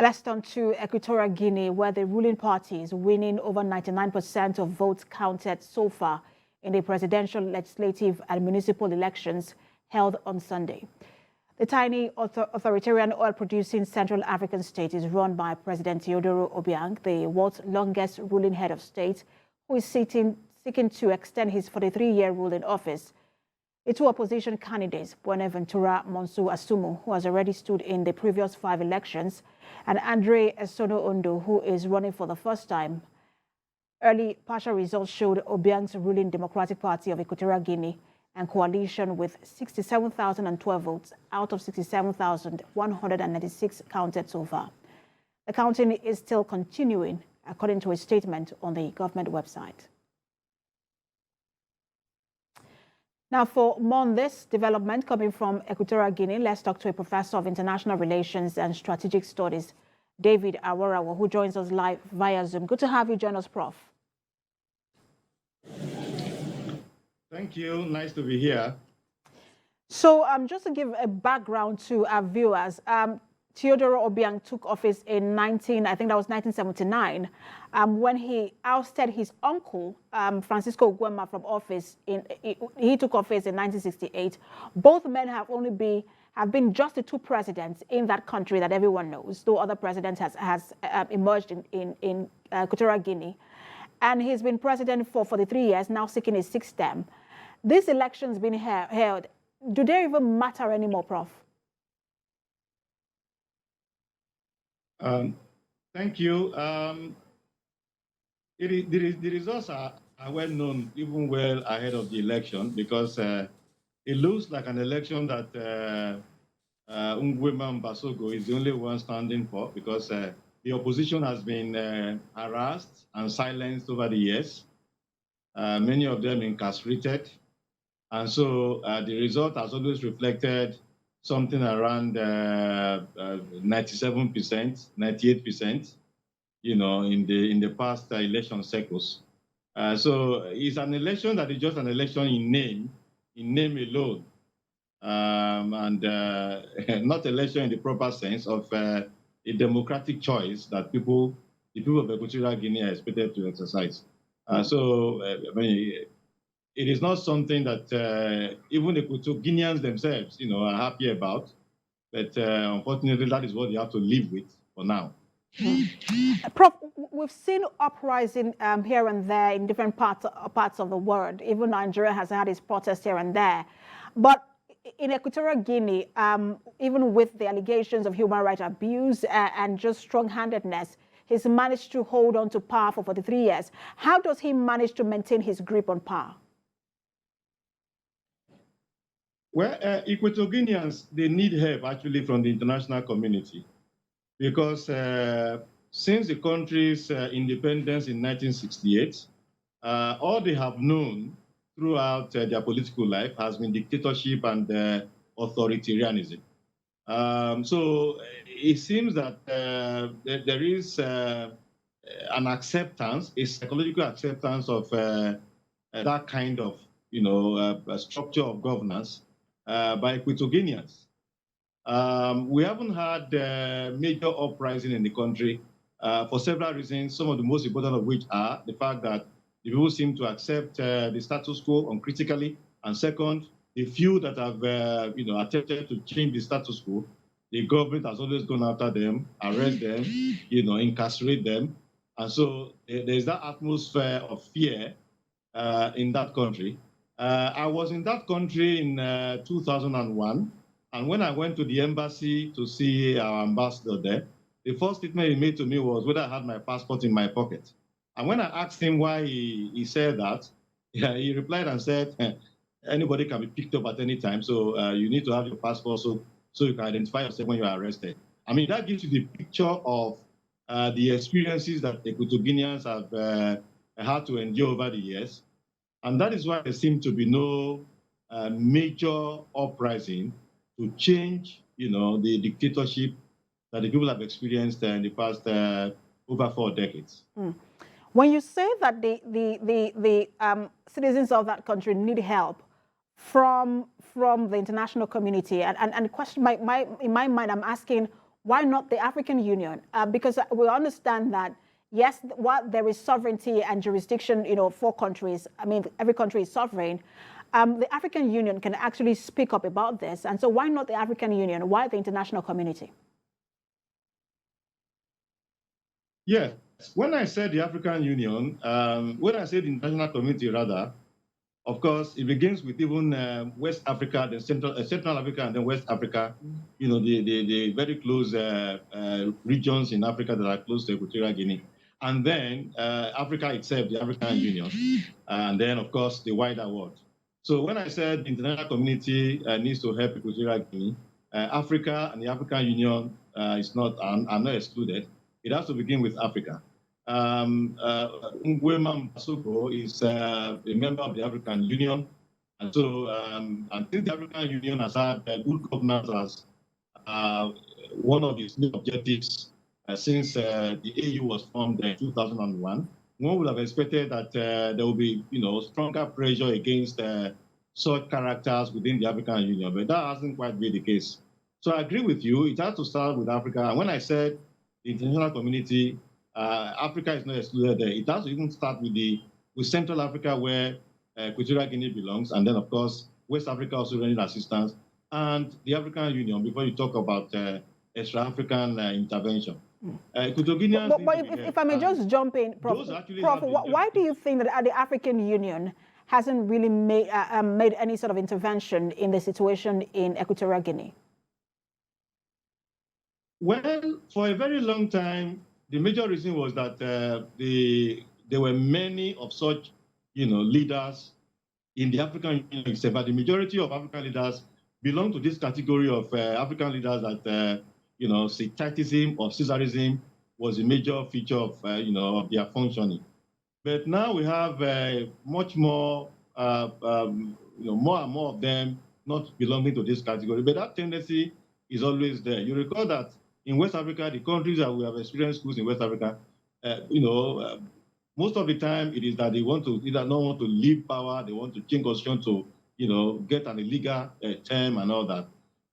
Let's turn to Equatorial Guinea, where the ruling party is winning over 99% of votes counted so far in the presidential, legislative, and municipal elections held on Sunday. The tiny authoritarian oil-producing Central African state is run by President Teodoro Obiang, the world's longest ruling head of state, who is seeking to extend his 43-year rule in office. The two opposition candidates, Buenaventura Monsu Asumu, who has already stood in the previous 5 elections, and Andre Esono Ondo, who is running for the first time. Early partial results showed Obiang's ruling Democratic Party of Equatorial Guinea and coalition with 67,012 votes out of 67,196 counted so far. The counting is still continuing, according to a statement on the government website. Now, for more on this development coming from Equatorial Guinea, let's talk to a professor of international relations and strategic studies, David Awarawa, who joins us live via Zoom. Good to have you join us, Prof. Thank you. Nice to be here. So just to give a background to our viewers, Teodoro Obiang took office in 1979, when he ousted his uncle, Francisco Guema, from office. He took office in 1968. Both men have been just the 2 presidents in that country that everyone knows, though other presidents has emerged in Equatorial Guinea. And he's been president for 43 years, now seeking his 6th term. These elections being held, do they even matter anymore, Prof? Thank you. The results are well known, even well ahead of the election, because it looks like an election that Nguema Mbasogo is the only one standing for, because the opposition has been harassed and silenced over the years, many of them incarcerated. And so the result has always reflected something around 97%, 98%, in the past election cycles. So it's an election that is just an election in name alone, and not election in the proper sense of a democratic choice that the people of Equatorial Guinea are expected to exercise. It is not something that even the Equatorial Guineans themselves, are happy about. But unfortunately, that is what they have to live with for now. Prof, we've seen uprising here and there in different parts of the world. Even Nigeria has had its protests here and there. But in Equatorial Guinea, even with the allegations of human rights abuse and just strong-handedness, he's managed to hold on to power for 43 years. How does he manage to maintain his grip on power? Well, Equatorial Guineans, they need help actually from the international community, because since the country's independence in 1968, all they have known throughout their political life has been dictatorship and authoritarianism. So it seems that there is an acceptance, a psychological acceptance of that kind of, structure of governance by Equatorial Guineans. We haven't had major uprising in the country for several reasons, some of the most important of which are the fact that the people seem to accept the status quo uncritically, and second, the few that have attempted to change the status quo, the government has always gone after them, arrest them, incarcerate them. And so there's that atmosphere of fear in that country. I was in that country in 2001, and when I went to the embassy to see our ambassador there, the first statement he made to me was whether I had my passport in my pocket. And when I asked him why he said that, he replied and said, anybody can be picked up at any time, so you need to have your passport so you can identify yourself when you are arrested. I mean, that gives you the picture of the experiences that Equatorial Guineans have had to endure over the years. And that is why there seems to be no major uprising to change, the dictatorship that the people have experienced in the past over 4 decades. When you say that the citizens of that country need help from the international community, and question in my mind, I'm asking, Why not the African Union? Because we understand that, yes, while there is sovereignty and jurisdiction, for countries, I mean, every country is sovereign, the African Union can actually speak up about this. And so why not the African Union? Why the international community? Yes. When I said the African Union, when I said the international community, rather, of course, it begins with even West Africa, the Central Africa, and then West Africa. The very close regions in Africa that are close to Equatorial Guinea, and then Africa itself, the African Union, and then of course the wider world. So when I said the international community needs to help Equatorial Guinea, Africa and the African Union are not excluded. It has to begin with Africa. Nguema Mbasogo is a member of the African Union. And so I think the African Union has had good governance as one of its main objectives since the AU was formed in 2001. One would have expected that there will be, stronger pressure against such characters within the African Union, but that hasn't quite been the case. So I agree with you. It has to start with Africa. And when I said the international community, Africa is not excluded there. It has to even start with Central Africa, where Equatorial Guinea belongs, and then of course West Africa also needs assistance, and the African Union before you talk about extra-African intervention. But if I may just jump in, Prof, why do you think that the African Union hasn't really made any sort of intervention in the situation in Equatorial Guinea? Well, for a very long time, the major reason was that there were many of such, leaders in the African Union, but the majority of African leaders belong to this category of African leaders that, sectarism or Caesarism was a major feature of, of their functioning. But now we have much more, more and more of them not belonging to this category. But that tendency is always there. You recall that in West Africa, the countries that we have experienced schools in West Africa, most of the time it is that they want to either not want to leave power, they want to change constitution to, get an illegal term and all that.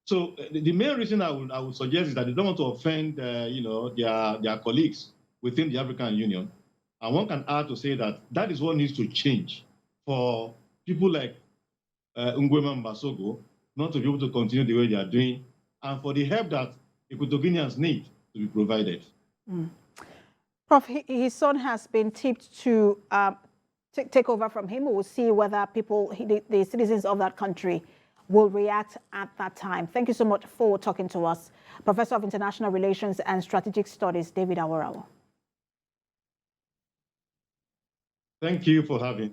So the main reason I would suggest is that they don't want to offend, their colleagues within the African Union. And one can add to say that is what needs to change for people like Nguema Mbasogo not to be able to continue the way they are doing, and for the help that Equatorial Guineans need to be provided. Prof, his son has been tipped to take over from him. We'll see whether the citizens of that country will react at that time. Thank you so much for talking to us. Professor of International Relations and Strategic Studies, David Awarawo. Thank you for having